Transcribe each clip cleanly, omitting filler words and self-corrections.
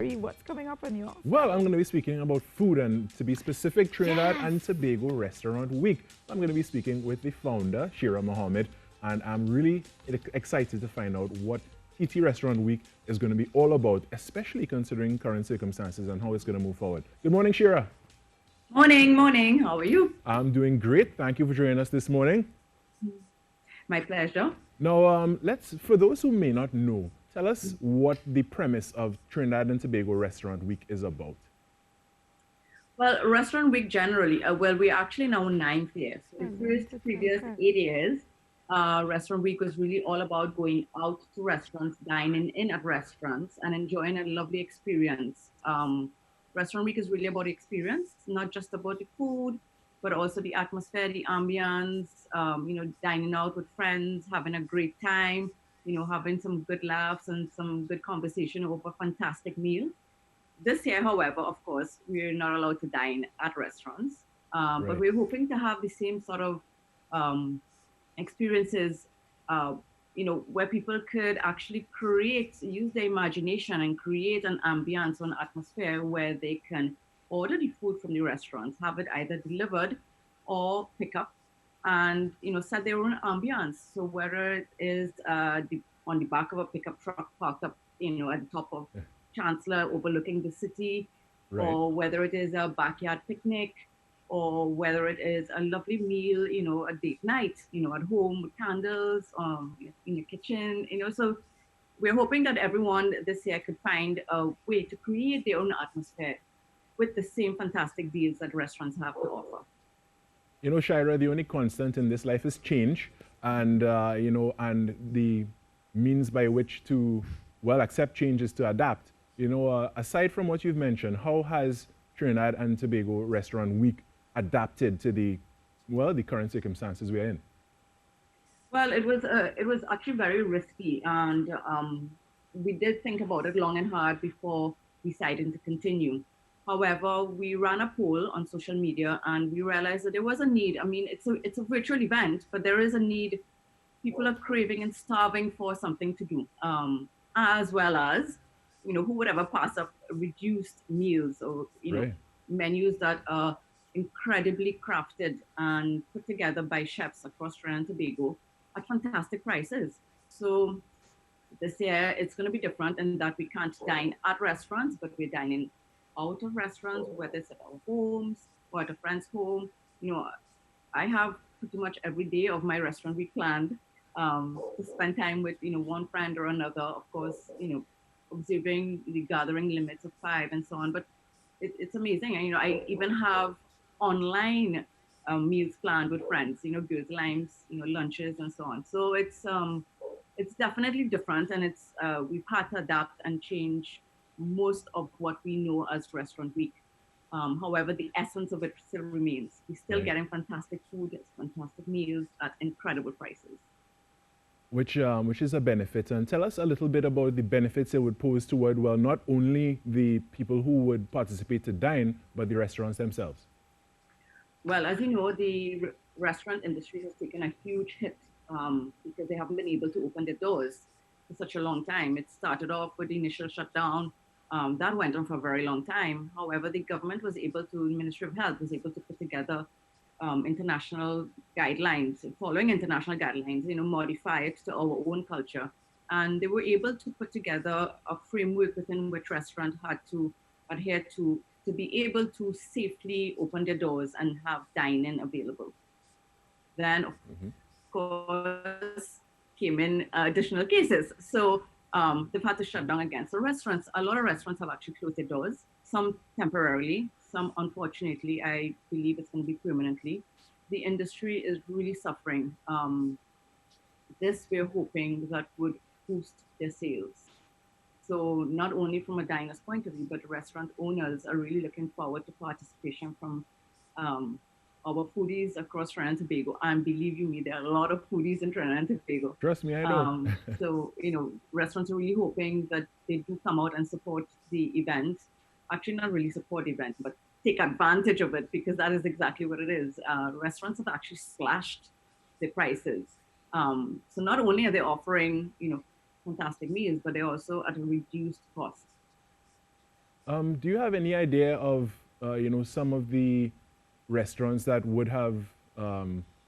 What's coming up on your Well, I'm side? going to be speaking about food and, to be specific, Trinidad Yes. and Tobago Restaurant Week. I'm going to be speaking with the founder, Shira Mohammed, and I'm really excited to find out what TT Restaurant Week is going to be all about, especially considering current circumstances and how it's going to move forward. Good morning, Shira. Morning, morning. How are you? I'm doing great. Thank you for joining us this morning. My pleasure. Now, for those who may not know, tell us what the premise of Trinidad and Tobago Restaurant Week is about. Well, Restaurant Week generally, we're actually now ninth year. So the first previous Okay. 8 years, Restaurant Week was really all about going out to restaurants, dining in at restaurants, and enjoying a lovely experience. Restaurant Week is really about the experience, not just about the food, but also the atmosphere, the ambience, dining out with friends, having a great time, having some good laughs and some good conversation over a fantastic meal. This year, however, of course, we're not allowed to dine at restaurants, but Right. we're hoping to have the same sort of um, experiences, uh, where people could actually use their imagination and create an ambience or an atmosphere where they can order the food from the restaurants, have it either delivered or pick up, and set their own ambience. So whether it is on the back of a pickup truck parked up, at the top of Chancellor overlooking the city, Right. or whether it is a backyard picnic, or whether it is a lovely meal, a date night, at home with candles, in your kitchen, So we're hoping that everyone this year could find a way to create their own atmosphere with the same fantastic deals that restaurants have to offer. You know, Shira, the only constant in this life is change, and and the means by which to, well, accept change is to adapt. Aside from what you've mentioned, how has Trinidad and Tobago Restaurant Week adapted to the current circumstances we're in? Well, it was actually very risky, and we did think about it long and hard before deciding to continue. However, we ran a poll on social media, and we realized that there was a need. I mean, it's a virtual event, but there is a need. People are craving and starving for something to do, as well as, who would ever pass up reduced meals or Right. menus that are incredibly crafted and put together by chefs across Trinidad and Tobago at fantastic prices. So this year it's going to be different in that we can't dine at restaurants, but we're dining out of restaurants, whether it's at our homes or at a friend's home. You know, I have pretty much every day of my restaurant week planned, to spend time with one friend or another. Of course, observing the gathering limits of five and so on. But it's amazing, and I even have online meals planned with friends. Girls' limes, lunches and so on. So it's definitely different, and we've had to adapt and change most of what we know as Restaurant Week. However, the essence of it still remains. We're still Right. getting fantastic food, fantastic meals at incredible prices. Which is a benefit. And tell us a little bit about the benefits it would pose toward, well, not only the people who would participate to dine, but the restaurants themselves. Well, as you know, the restaurant industry has taken a huge hit, because they haven't been able to open their doors for such a long time. It started off with the initial shutdown. That went on for a very long time. However, the government was able to, the Ministry of Health was able to put together international guidelines, following international guidelines, modify it to our own culture. And they were able to put together a framework within which restaurants had to adhere to be able to safely open their doors and have dining available. Then, of Hmm. course, came in additional cases. So they've had to shut down again. So restaurants, a lot of restaurants have actually closed their doors, some temporarily, some unfortunately, I believe it's going to be permanently. The industry is really suffering. This we're hoping that would boost their sales. So not only from a diner's point of view, but restaurant owners are really looking forward to participation from um, our foodies across Trinidad and Tobago. And believe you me, there are a lot of foodies in Trinidad and Tobago. Trust me, I know. So, restaurants are really hoping that they do come out and support the event. Actually, not really support the event, but take advantage of it, because that is exactly what it is. Restaurants have actually slashed the prices. So not only are they offering, fantastic meals, but they're also at a reduced cost. Do you have any idea of, some of the restaurants that would have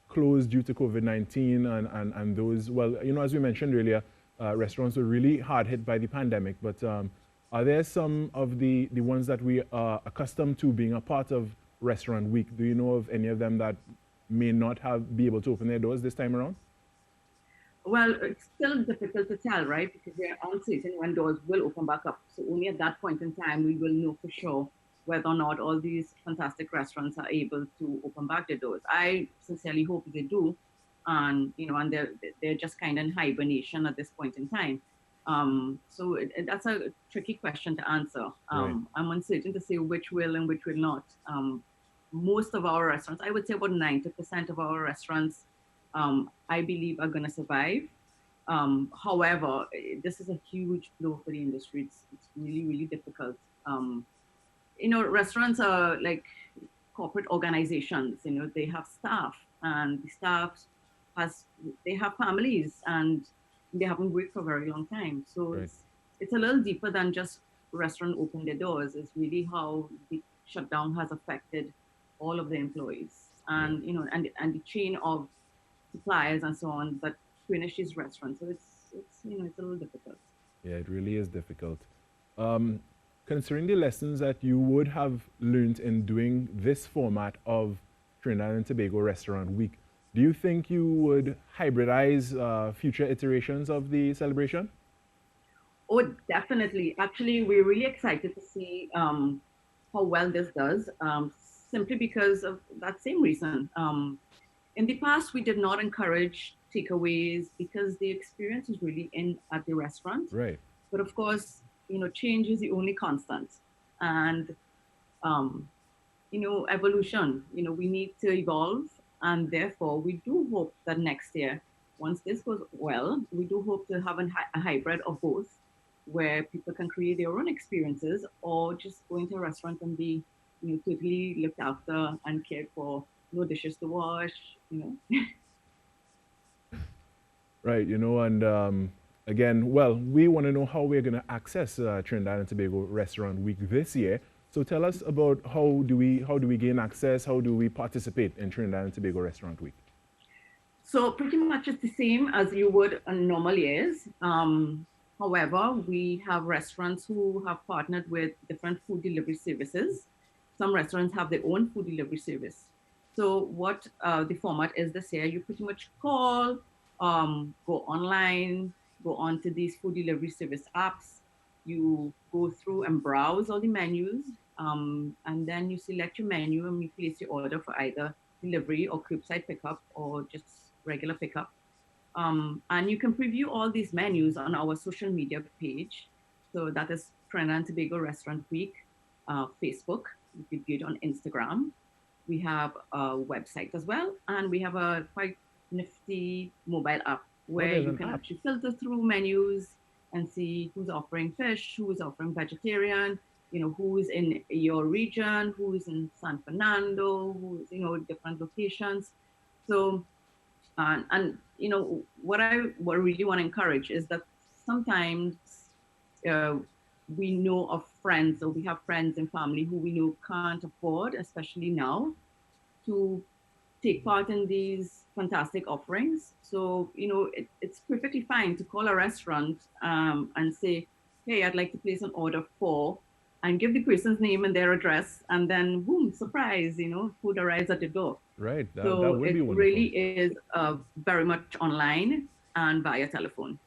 closed due to COVID-19 and those, well, as we mentioned earlier, restaurants were really hard hit by the pandemic, but are there some of the ones that we are accustomed to being a part of Restaurant Week? Do you know of any of them that may not be able to open their doors this time around? Well, it's still difficult to tell, right? Because we're uncertain when doors will open back up. So only at that point in time, we will know for sure whether or not all these fantastic restaurants are able to open back their doors. I sincerely hope they do. And, and they're just kind of in hibernation at this point in time. So that's a tricky question to answer. Right. I'm uncertain to say which will and which will not. Most of our restaurants, I would say about 90% of our restaurants, I believe are going to survive. However, this is a huge blow for the industry. It's really, really difficult. Restaurants are like corporate organizations. They have staff, and the staff they have families, and they haven't worked for a very long time. So Right. it's a little deeper than just restaurant open their doors. It's really how the shutdown has affected all of the employees, and and the chain of suppliers and so on that furnish these restaurants. So it's a little difficult. Yeah, it really is difficult. Considering the lessons that you would have learned in doing this format of Trinidad and Tobago Restaurant Week, do you think you would hybridize future iterations of the celebration? Oh, definitely. Actually, we're really excited to see how well this does, simply because of that same reason. In the past, we did not encourage takeaways because the experience is really in at the restaurant. Right. But of course, change is the only constant, and evolution. We need to evolve, and therefore, we do hope that next year, once this goes well, we do hope to have a hybrid of both, where people can create their own experiences or just go into a restaurant and be, totally looked after and cared for. No dishes to wash. Right, and again, well, we want to know how we're going to access Trinidad and Tobago Restaurant Week this year. So tell us about how do we gain access? How do we participate in Trinidad and Tobago Restaurant Week? So pretty much it's the same as you would on normal years. However, we have restaurants who have partnered with different food delivery services. Some restaurants have their own food delivery service. So what the format is this year, you pretty much call, go online, go onto these food delivery service apps. You go through and browse all the menus, and then you select your menu and you place your order for either delivery or curbside pickup or just regular pickup. And you can preview all these menus on our social media page. So that is Trinidad and Tobago Restaurant Week, Facebook. You could view it on Instagram. We have a website as well, and we have a quite nifty mobile app where you can actually filter through menus and see who's offering fish, who's offering vegetarian, who's in your region, who's in San Fernando, who's, different locations. So, and what I really want to encourage is that sometimes we know of friends, or we have friends and family who we know can't afford, especially now, to take part in these fantastic offerings. So, it's perfectly fine to call a restaurant and say, hey, I'd like to place an order for, and give the person's name and their address, and then boom, surprise, food arrives at the door. Right, that So would be it wonderful. really is very much online and via telephone.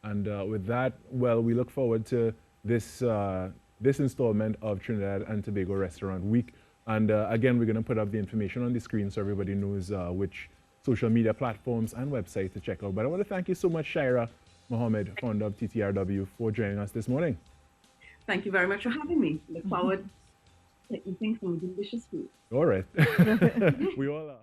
And with that, well, we look forward to this installment of Trinidad and Tobago Restaurant Week. And again, we're going to put up the information on the screen so everybody knows which social media platforms and websites to check out. But I want to thank you so much, Shaira Mohammed, founder of TTRW, for joining us this morning. Thank you very much for having me. Look forward to eating some delicious food. All right. We all are.